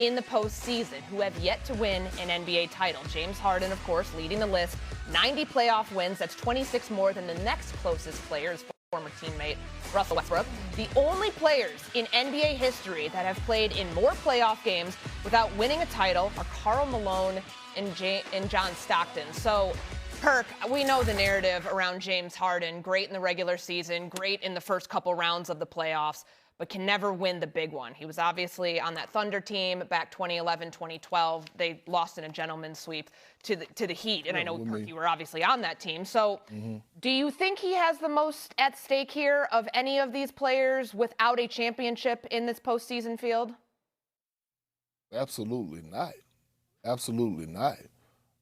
in the postseason who have yet to win an NBA title. James Harden, of course, leading the list. 90 playoff wins. That's 26 more than the next closest player, his former teammate, Russell Westbrook. The only players in NBA history that have played in more playoff games without winning a title are Karl Malone and John Stockton. So, Perk, we know the narrative around James Harden. Great in the regular season, great in the first couple rounds of the playoffs, but can never win the big one. He was obviously on that Thunder team back 2011, 2012. They lost in a gentleman's sweep to the Heat. And I know, Perk, you were obviously on that team. So do you think he has the most at stake here of any of these players without a championship in this postseason field? Absolutely not. Absolutely not.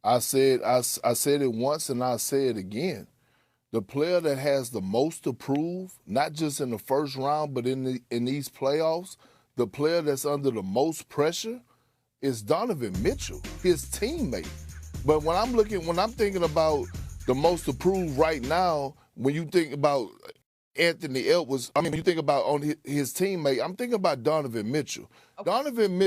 I said it once and I'll say it again. The player that has the most to prove, not just in the first round, but in these playoffs, the player that's under the most pressure is Donovan Mitchell, his teammate. But when I'm thinking about the most to prove right now, when you think about Anthony Edwards, when you think about on his teammate, I'm thinking about Donovan Mitchell. Okay. Donovan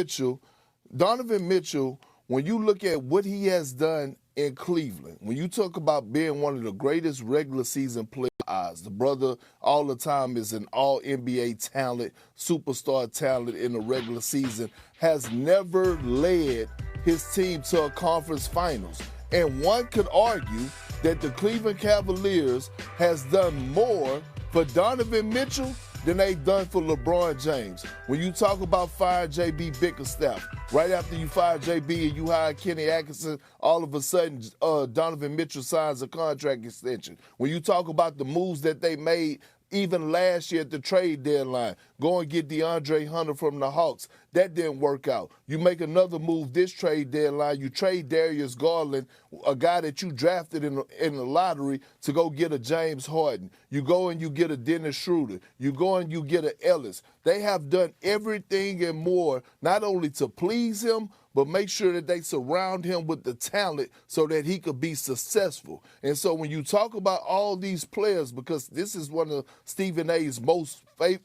Mitchell, when you look at what he has done in Cleveland, when you talk about being one of the greatest regular season players, the brother all the time is an all-NBA talent, superstar talent in the regular season, has never led his team to a conference finals. And one could argue that the Cleveland Cavaliers has done more for Donovan Mitchell than they've done for LeBron James. When you talk about firing J.B. Bickerstaff, right after you fire J.B. and you hire Kenny Atkinson, all of a sudden Donovan Mitchell signs a contract extension. When you talk about the moves that they made even last year at the trade deadline, go and get DeAndre Hunter from the Hawks. That didn't work out. You make another move this trade deadline. You trade Darius Garland, a guy that you drafted in the lottery, to go get a James Harden. You go and you get a Dennis Schroeder. You go and you get an Ellis. They have done everything and more, not only to please him, but make sure that they surround him with the talent so that he could be successful. And so when you talk about all these players, because this is one of Stephen A's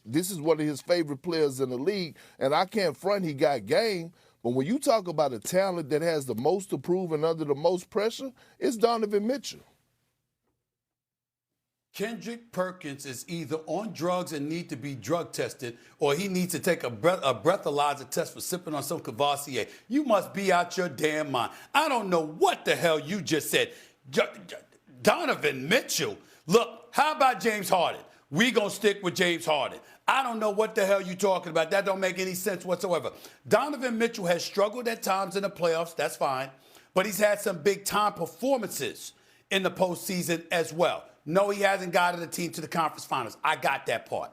this is one of his favorite players in the league, and I can't front he got game, but when you talk about a talent that has the most to prove and under the most pressure, it's Donovan Mitchell. Kendrick Perkins is either on drugs and need to be drug tested, or he needs to take a breathalyzer test for sipping on some Cavassier. You must be out your damn mind. I don't know what the hell you just said. Donovan Mitchell. Look, how about James Harden? We gonna stick with James Harden. I don't know what the hell you talking about. That don't make any sense whatsoever. Donovan Mitchell has struggled at times in the playoffs. That's fine. But he's had some big-time performances in the postseason as well. No, he hasn't gotten the team to the conference finals. I got that part.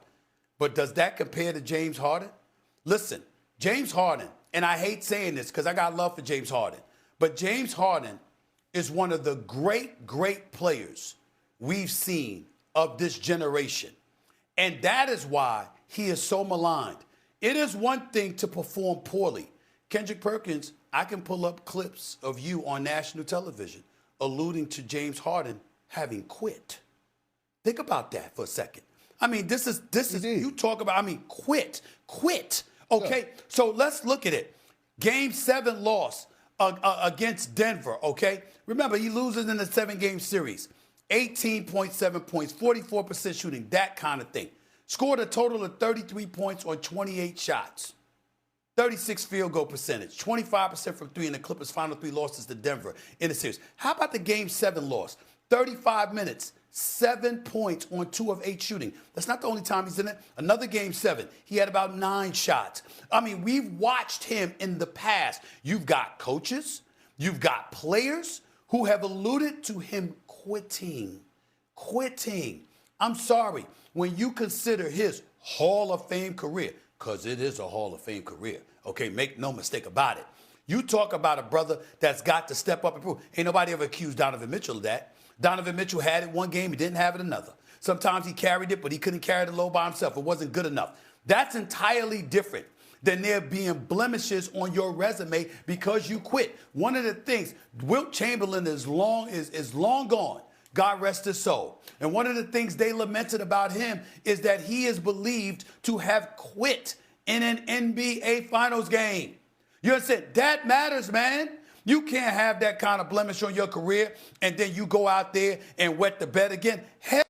But does that compare to James Harden? Listen, James Harden, and I hate saying this because I got love for James Harden, but James Harden is one of the great, great players we've seen of this generation. And that is why he is so maligned. It is one thing to perform poorly. Kendrick Perkins, I can pull up clips of you on national television alluding to James Harden having quit. Think about that for a second. I mean, this is you talk about, quit. Okay, yeah. So let's look at it. Game 7 loss against Denver, okay? Remember, he loses in the 7-game series. 18.7 points, 44% shooting, that kind of thing. Scored a total of 33 points on 28 shots. 36 field goal percentage, 25% from 3 in the Clippers' final 3 losses to Denver in the series. How about the Game 7 loss? 35 minutes, 7 points on 2 of 8 shooting. That's not the only time he's in it. Another Game 7, he had about 9 shots. I mean, we've watched him in the past. You've got coaches, you've got players who have alluded to him quitting. I'm sorry, when you consider his Hall of Fame career, because it is a Hall of Fame career, okay, make no mistake about it. You talk about a brother that's got to step up and prove. Ain't nobody ever accused Donovan Mitchell of that. Donovan Mitchell had it one game, he didn't have it another. Sometimes he carried it, but he couldn't carry the load by himself. It wasn't good enough. That's entirely different than there being blemishes on your resume because you quit. One of the things, Wilt Chamberlain is long gone. God rest his soul. And one of the things they lamented about him is that he is believed to have quit in an NBA Finals game. You understand? That matters, man. You can't have that kind of blemish on your career and then you go out there and wet the bed again. Hell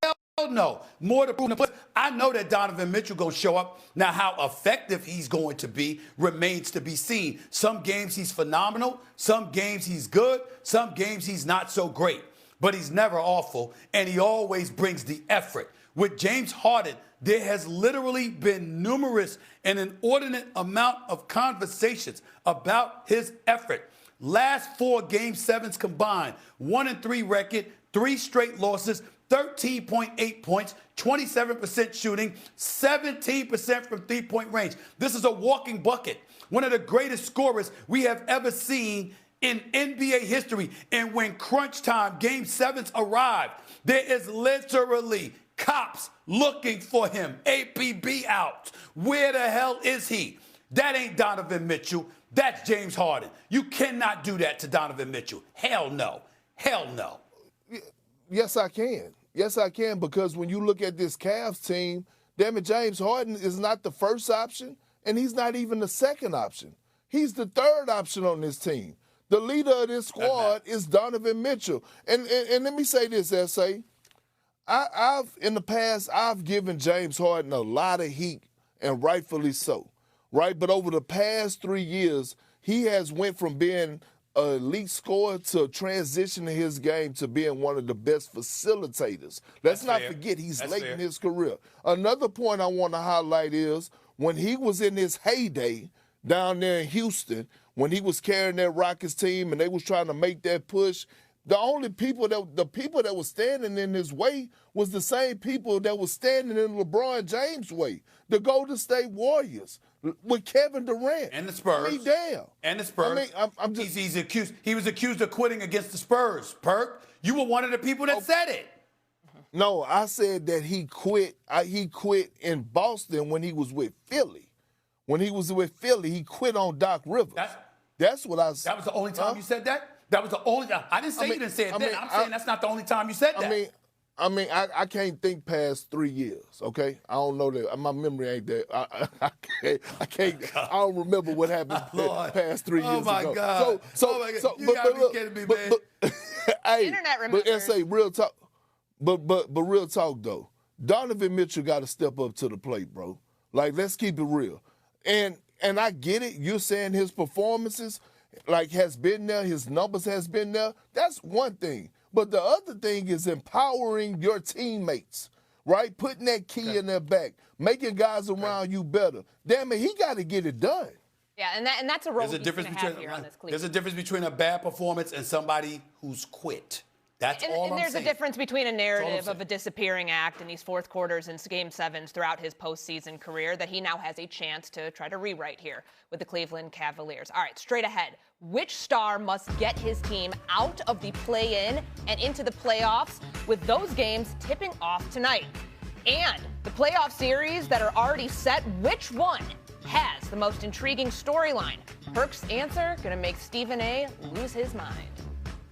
no. More to prove. I know that Donovan Mitchell going to show up. Now, how effective he's going to be remains to be seen. Some games he's phenomenal. Some games he's good. Some games he's not so great. But he's never awful, and he always brings the effort. With James Harden, there has literally been numerous and inordinate amount of conversations about his effort. Last 4 Game 7s combined, 1-3 record, 3 straight losses, 13.8 points, 27% shooting, 17% from three-point range. This is a walking bucket. One of the greatest scorers we have ever seen in NBA history. And when crunch time, Game 7s arrive, there is literally cops looking for him. APB out. Where the hell is he? That ain't Donovan Mitchell. That's James Harden. You cannot do that to Donovan Mitchell. Hell no. Hell no. Yes, I can. Yes, I can, because when you look at this Cavs team, damn it, James Harden is not the first option, and he's not even the second option. He's the third option on this team. The leader of this squad is Donovan Mitchell. And let me say this, S.A. In the past, I've given James Harden a lot of heat, and rightfully so, right? But over the past 3 years, he has went from being an elite scorer to transitioning his game to being one of the best facilitators. Let's not forget he's late in his career. Another point I want to highlight is when he was in his heyday down there in Houston, when he was carrying that Rockets team and they was trying to make that push, the people that were standing in his way was the same people that was standing in LeBron James' way. The Golden State Warriors with Kevin Durant and the Spurs. I mean, damn. And the Spurs. I mean, I'm just. He's accused. He was accused of quitting against the Spurs. Perk, you were one of the people that said it. No, I said that he quit. He quit in Boston when he was with Philly. When he was with Philly, he quit on Doc Rivers. That's what I said. That was the only time you said that? That was the only time. I didn't say you didn't say it then. I'm saying that's not the only time you said that. I can't think past 3 years, okay? I don't know that. My memory ain't that. I can't. I don't remember what happened past 3 years ago. Oh, my God. You got to be kidding me, man. Hey, Internet remembers. But S.A., real talk. But real talk, though. Donovan Mitchell got to step up to the plate, bro. Like, let's keep it real. And I get it. You're saying his performances, like, has been there. His numbers has been there. That's one thing. But the other thing is empowering your teammates, right? Putting that key in their back, making guys around you better. Damn it, he got to get it done. Yeah, and that's a role he's going to have here on this Cleveland. There's a difference between a bad performance and somebody who's quit. That's all I'm saying. And there's a difference between a narrative of a disappearing act in these fourth quarters and Game 7s throughout his postseason career that he now has a chance to try to rewrite here with the Cleveland Cavaliers. All right, straight ahead. Which star must get his team out of the play-in and into the playoffs, with those games tipping off tonight? And the playoff series that are already set, which one has the most intriguing storyline? Perk's answer going to make Stephen A. lose his mind.